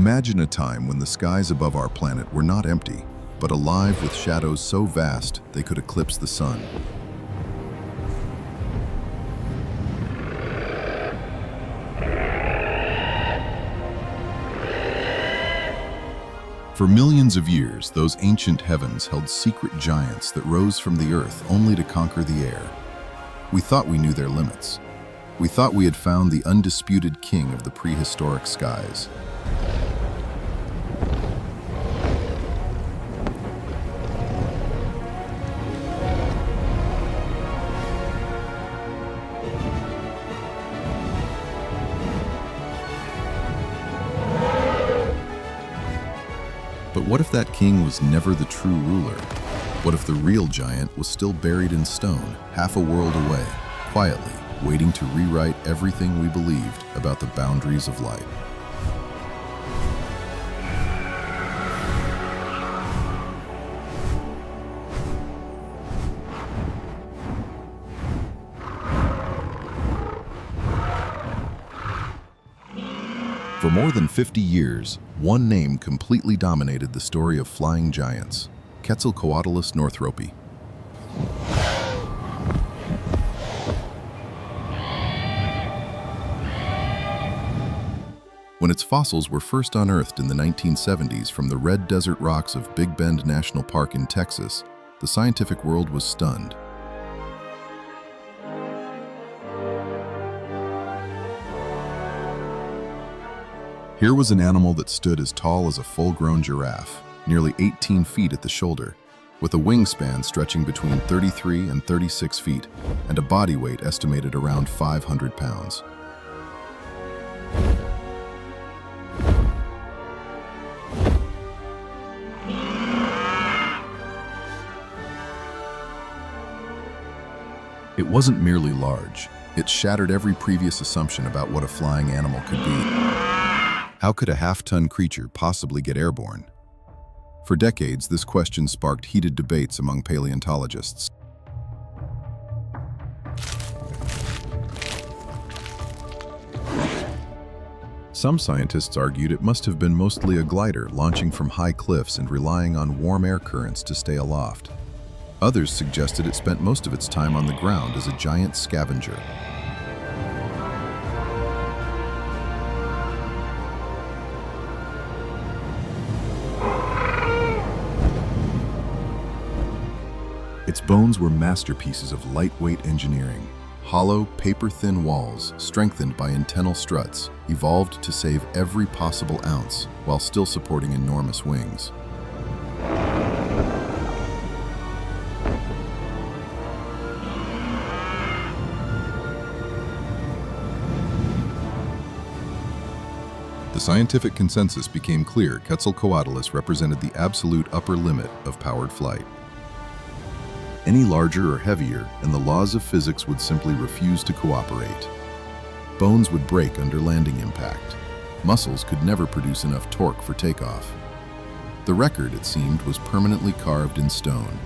Imagine a time when the skies above our planet were not empty, but alive with shadows so vast they could eclipse the sun. For millions of years, those ancient heavens held secret giants that rose from the earth only to conquer the air. We thought we knew their limits. We thought we had found the undisputed king of the prehistoric skies. But what if that king was never the true ruler? What if the real giant was still buried in stone, half a world away, quietly, waiting to rewrite everything we believed about the boundaries of light? For more than 50 years, one name completely dominated the story of flying giants: Quetzalcoatlus northropi. When its fossils were first unearthed in the 1970s from the red desert rocks of Big Bend National Park in Texas, the scientific world was stunned. Here was an animal that stood as tall as a full-grown giraffe, nearly 18 feet at the shoulder, with a wingspan stretching between 33 and 36 feet, and a body weight estimated around 500 pounds. It wasn't merely large. It shattered every previous assumption about what a flying animal could be. How could a half-ton creature possibly get airborne? For decades, this question sparked heated debates among paleontologists. Some scientists argued it must have been mostly a glider launching from high cliffs and relying on warm air currents to stay aloft. Others suggested it spent most of its time on the ground as a giant scavenger. Its bones were masterpieces of lightweight engineering. Hollow, paper-thin walls, strengthened by antennal struts, evolved to save every possible ounce while still supporting enormous wings. The scientific consensus became clear: Quetzalcoatlus represented the absolute upper limit of powered flight. Any larger or heavier, and the laws of physics would simply refuse to cooperate. Bones would break under landing impact. Muscles could never produce enough torque for takeoff. The record, it seemed, was permanently carved in stone.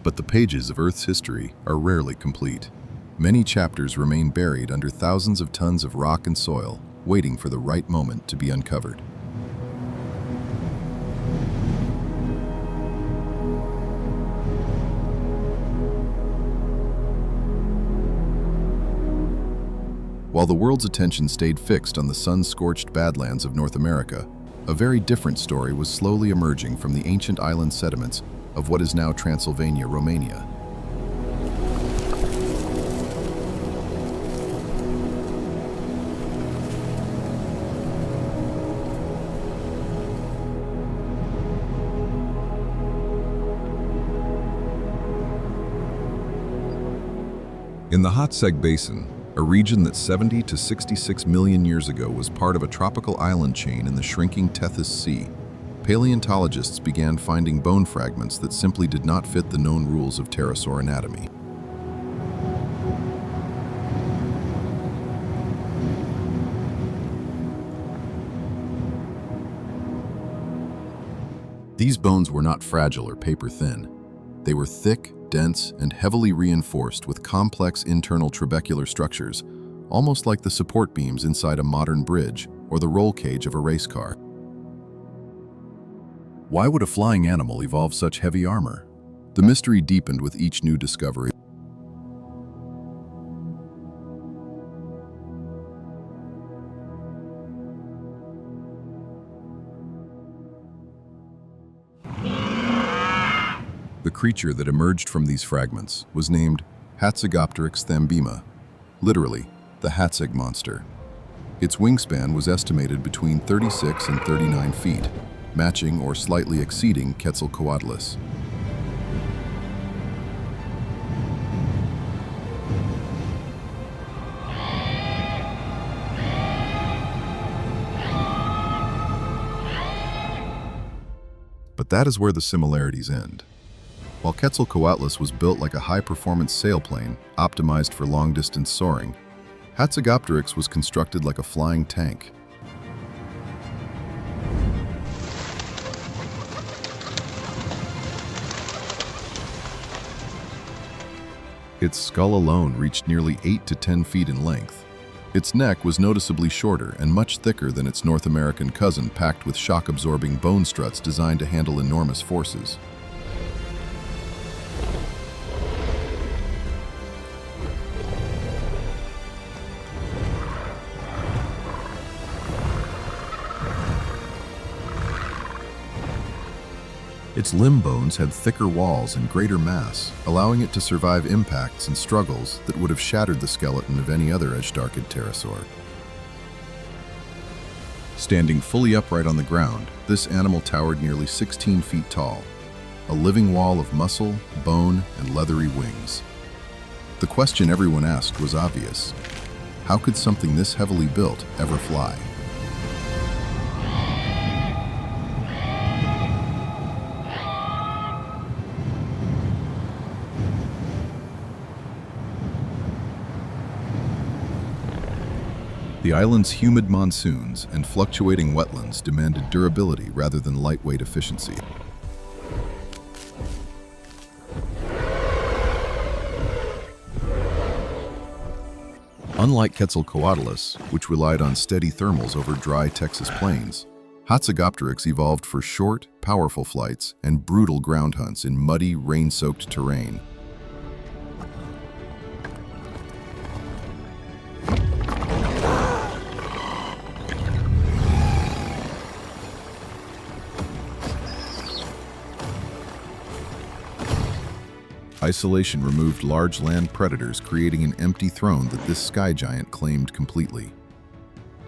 But the pages of Earth's history are rarely complete. Many chapters remain buried under thousands of tons of rock and soil, waiting for the right moment to be uncovered. While the world's attention stayed fixed on the sun-scorched badlands of North America, a very different story was slowly emerging from the ancient island sediments of what is now Transylvania, Romania. In the Hatzeg Basin, a region that 70 to 66 million years ago was part of a tropical island chain in the shrinking Tethys Sea, paleontologists began finding bone fragments that simply did not fit the known rules of pterosaur anatomy. These bones were not fragile or paper-thin. They were thick, dense, and heavily reinforced with complex internal trabecular structures, almost like the support beams inside a modern bridge or the roll cage of a race car. Why would a flying animal evolve such heavy armor? The mystery deepened with each new discovery. The creature that emerged from these fragments was named Hatzegopteryx thambima, literally, the Hatzeg monster. Its wingspan was estimated between 36 and 39 feet, matching or slightly exceeding Quetzalcoatlus. But that is where the similarities end. While Quetzalcoatlus was built like a high-performance sailplane, optimized for long-distance soaring, Hatzegopteryx was constructed like a flying tank. Its skull alone reached nearly 8 to 10 feet in length. Its neck was noticeably shorter and much thicker than its North American cousin, packed with shock-absorbing bone struts designed to handle enormous forces. Its limb bones had thicker walls and greater mass, allowing it to survive impacts and struggles that would have shattered the skeleton of any other edge-darked pterosaur. Standing fully upright on the ground, this animal towered nearly 16 feet tall, a living wall of muscle, bone, and leathery wings. The question everyone asked was obvious. How could something this heavily built ever fly? The island's humid monsoons and fluctuating wetlands demanded durability rather than lightweight efficiency. Unlike Quetzalcoatlus, which relied on steady thermals over dry Texas plains, Hatzegopteryx evolved for short, powerful flights and brutal ground hunts in muddy, rain-soaked terrain. Isolation removed large land predators, creating an empty throne that this sky giant claimed completely.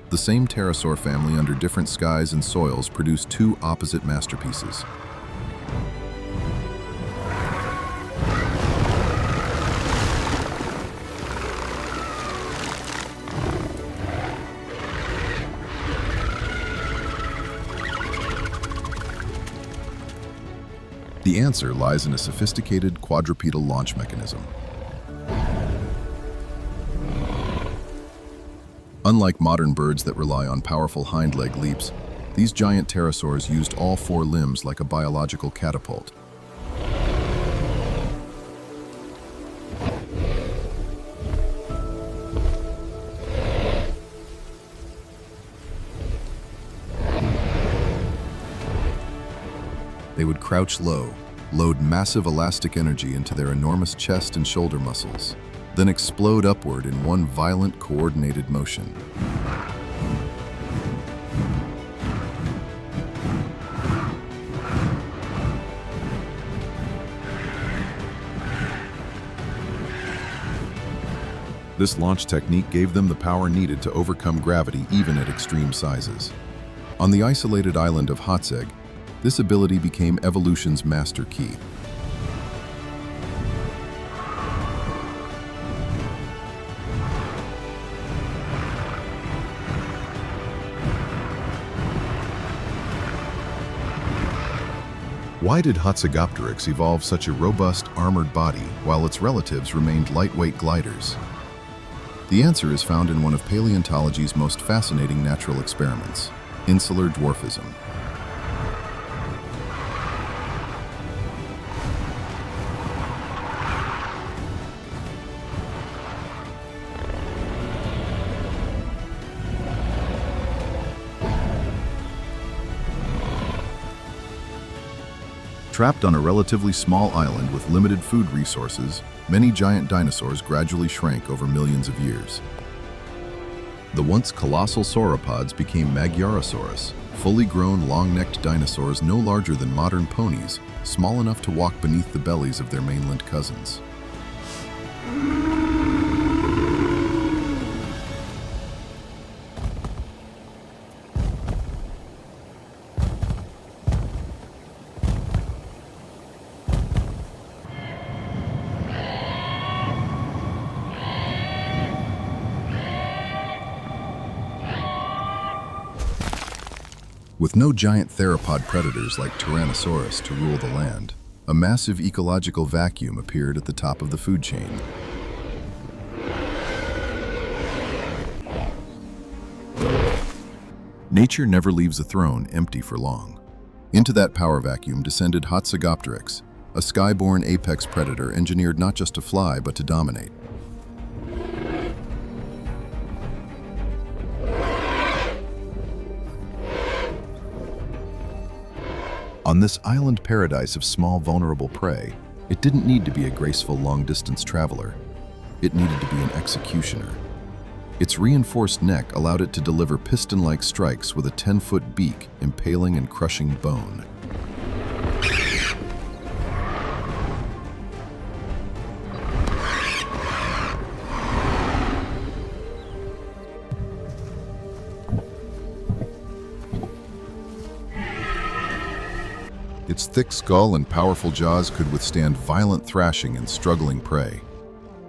The same pterosaur family under different skies and soils produced two opposite masterpieces. The answer lies in a sophisticated quadrupedal launch mechanism. Unlike modern birds that rely on powerful hind leg leaps, these giant pterosaurs used all four limbs like a biological catapult. They would crouch low, load massive elastic energy into their enormous chest and shoulder muscles, then explode upward in one violent, coordinated motion. This launch technique gave them the power needed to overcome gravity even at extreme sizes. On the isolated island of Hațeg, this ability became evolution's master key. Why did Hatzegopteryx evolve such a robust, armored body while its relatives remained lightweight gliders? The answer is found in one of paleontology's most fascinating natural experiments, insular dwarfism. Trapped on a relatively small island with limited food resources, many giant dinosaurs gradually shrank over millions of years. The once colossal sauropods became Magyarosaurus, fully grown, long-necked dinosaurs no larger than modern ponies, small enough to walk beneath the bellies of their mainland cousins. With no giant theropod predators like Tyrannosaurus to rule the land, a massive ecological vacuum appeared at the top of the food chain. Nature never leaves a throne empty for long. Into that power vacuum descended Hatzegopteryx, a skyborne apex predator engineered not just to fly but to dominate. On this island paradise of small, vulnerable prey, it didn't need to be a graceful, long-distance traveler. It needed to be an executioner. Its reinforced neck allowed it to deliver piston-like strikes with a 10-foot beak, impaling and crushing bone. Its thick skull and powerful jaws could withstand violent thrashing and struggling prey.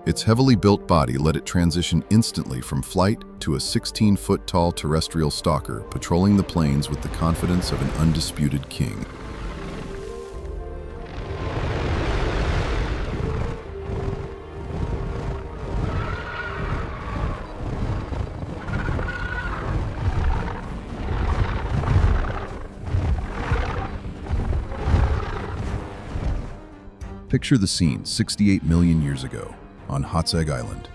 Its heavily built body let it transition instantly from flight to a 16-foot-tall terrestrial stalker, patrolling the plains with the confidence of an undisputed king. Picture the scene 68 million years ago on Hațeg Island.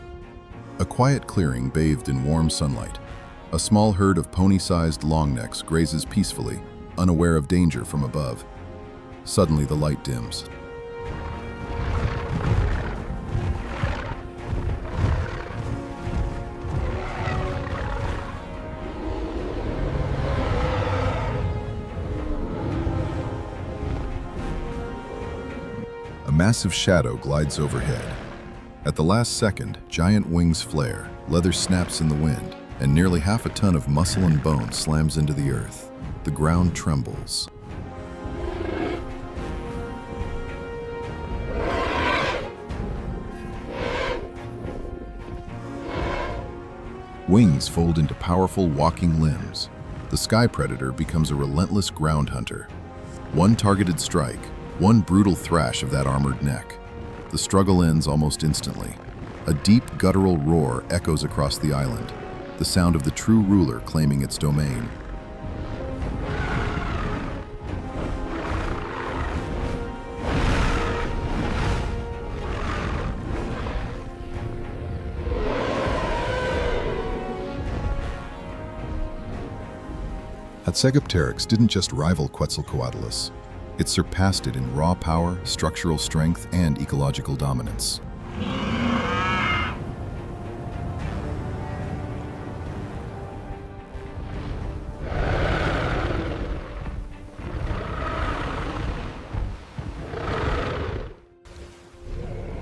A quiet clearing bathed in warm sunlight. A small herd of pony-sized longnecks grazes peacefully, unaware of danger from above. Suddenly the light dims. A massive shadow glides overhead. At the last second, giant wings flare, leather snaps in the wind, and nearly half a ton of muscle and bone slams into the earth. The ground trembles. Wings fold into powerful walking limbs. The sky predator becomes a relentless ground hunter. One targeted strike, one brutal thrash of that armored neck. The struggle ends almost instantly. A deep guttural roar echoes across the island, the sound of the true ruler claiming its domain. Hatzegopteryx didn't just rival Quetzalcoatlus. It surpassed it in raw power, structural strength, and ecological dominance.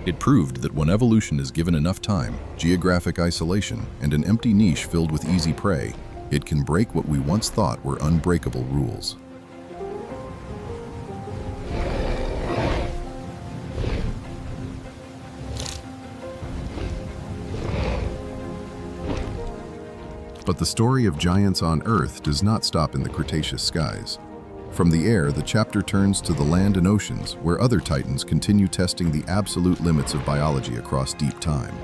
It proved that when evolution is given enough time, geographic isolation, and an empty niche filled with easy prey, it can break what we once thought were unbreakable rules. But the story of giants on Earth does not stop in the Cretaceous skies. From the air, the chapter turns to the land and oceans, where other titans continue testing the absolute limits of biology across deep time.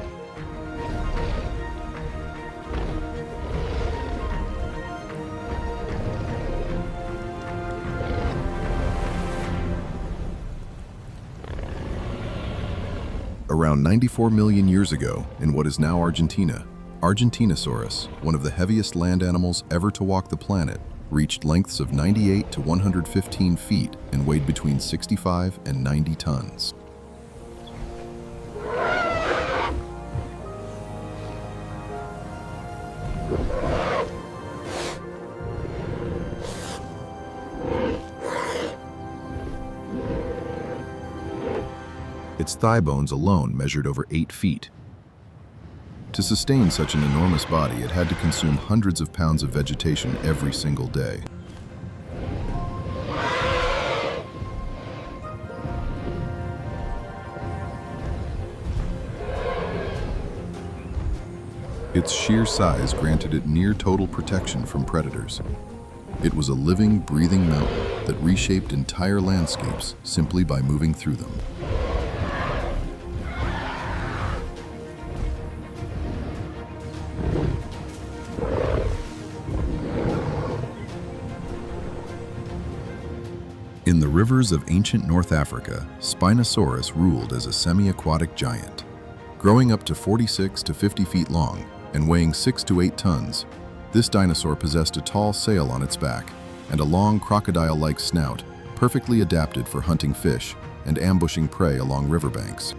Around 94 million years ago, in what is now Argentina, Argentinosaurus, one of the heaviest land animals ever to walk the planet, reached lengths of 98 to 115 feet and weighed between 65 and 90 tons. Its thigh bones alone measured over 8 feet. To sustain such an enormous body, it had to consume hundreds of pounds of vegetation every single day. Its sheer size granted it near total protection from predators. It was a living, breathing mountain that reshaped entire landscapes simply by moving through them. In the rivers of ancient North Africa, Spinosaurus ruled as a semi-aquatic giant. Growing up to 46 to 50 feet long and weighing 6 to 8 tons, this dinosaur possessed a tall sail on its back and a long crocodile-like snout, perfectly adapted for hunting fish and ambushing prey along riverbanks.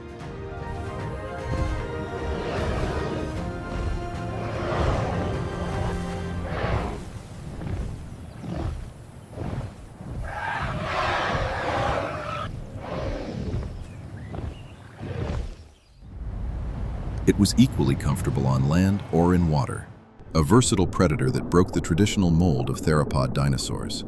It was equally comfortable on land or in water, a versatile predator that broke the traditional mold of theropod dinosaurs.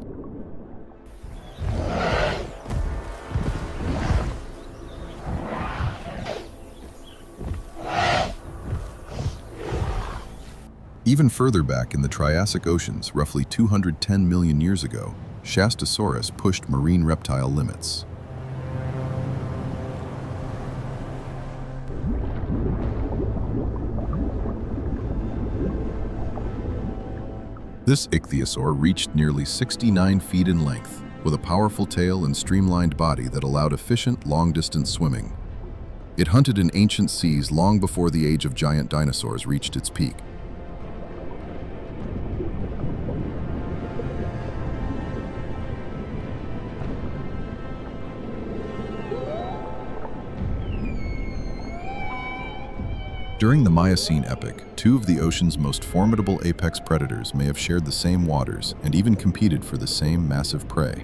Even further back in the Triassic oceans, roughly 210 million years ago, Shastasaurus pushed marine reptile limits. This ichthyosaur reached nearly 69 feet in length, with a powerful tail and streamlined body that allowed efficient, long-distance swimming. It hunted in ancient seas long before the age of giant dinosaurs reached its peak. During the Miocene epoch, two of the ocean's most formidable apex predators may have shared the same waters and even competed for the same massive prey.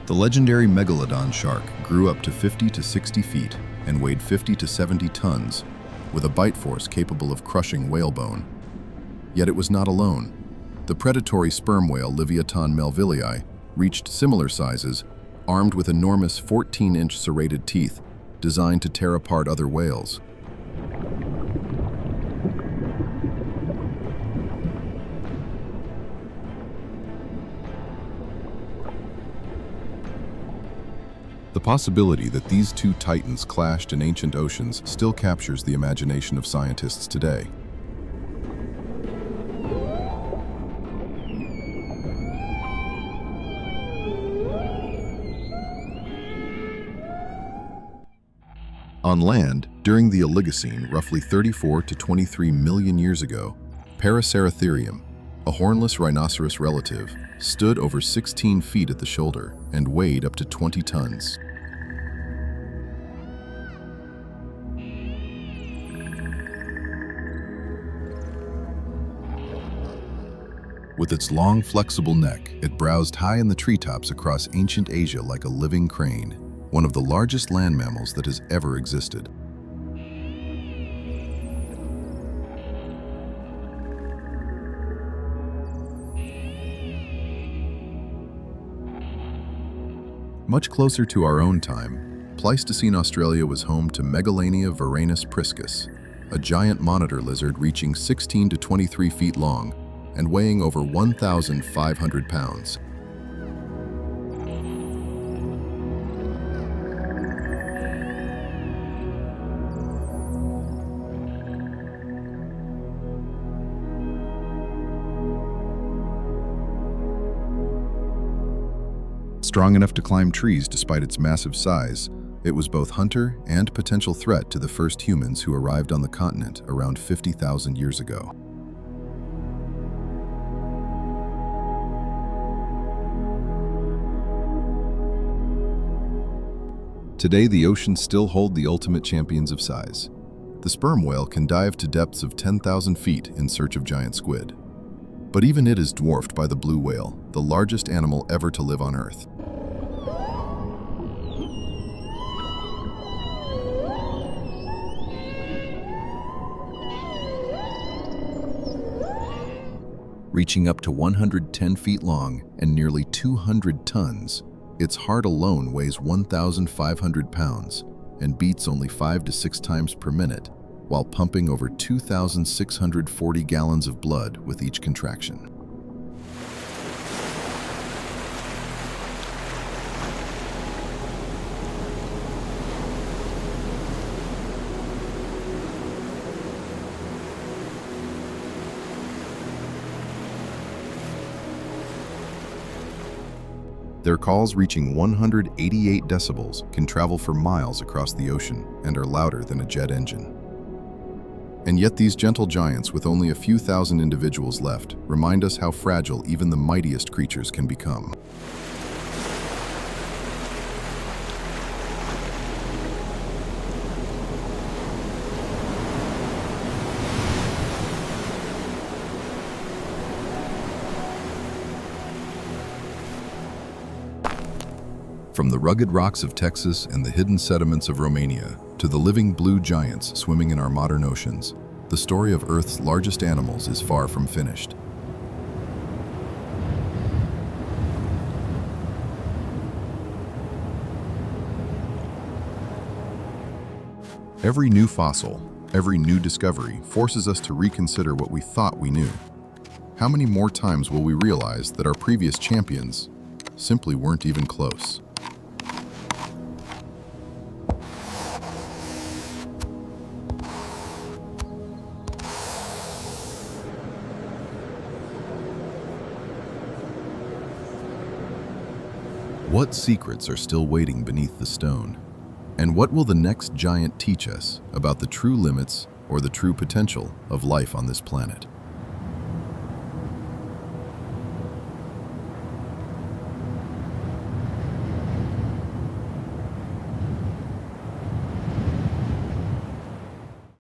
The legendary megalodon shark grew up to 50 to 60 feet and weighed 50 to 70 tons, with a bite force capable of crushing whalebone. Yet it was not alone. The predatory sperm whale Leviathan melvillei reached similar sizes, armed with enormous 14-inch serrated teeth designed to tear apart other whales. The possibility that these two titans clashed in ancient oceans still captures the imagination of scientists today. On land, during the Oligocene, roughly 34 to 23 million years ago, Paraceratherium, a hornless rhinoceros relative, stood over 16 feet at the shoulder and weighed up to 20 tons. With its long, flexible neck, it browsed high in the treetops across ancient Asia like a living crane, one of the largest land mammals that has ever existed. Much closer to our own time, Pleistocene Australia was home to Megalania varanus priscus, a giant monitor lizard reaching 16 to 23 feet long and weighing over 1,500 pounds. Strong enough to climb trees despite its massive size, It was both hunter and potential threat to the first humans who arrived on the continent around 50,000 years ago. Today, the oceans still hold the ultimate champions of size. The sperm whale can dive to depths of 10,000 feet in search of giant squid. But even it is dwarfed by the blue whale, the largest animal ever to live on Earth. Reaching up to 110 feet long and nearly 200 tons, its heart alone weighs 1,500 pounds and beats only 5 to 6 times per minute, while pumping over 2,640 gallons of blood with each contraction. Their calls, reaching 188 decibels, can travel for miles across the ocean and are louder than a jet engine. And yet these gentle giants, with only a few thousand individuals left, remind us how fragile even the mightiest creatures can become. From the rugged rocks of Texas and the hidden sediments of Romania to the living blue giants swimming in our modern oceans, the story of Earth's largest animals is far from finished. Every new fossil, every new discovery forces us to reconsider what we thought we knew. How many more times will we realize that our previous champions simply weren't even close? What secrets are still waiting beneath the stone? And what will the next giant teach us about the true limits or the true potential of life on this planet?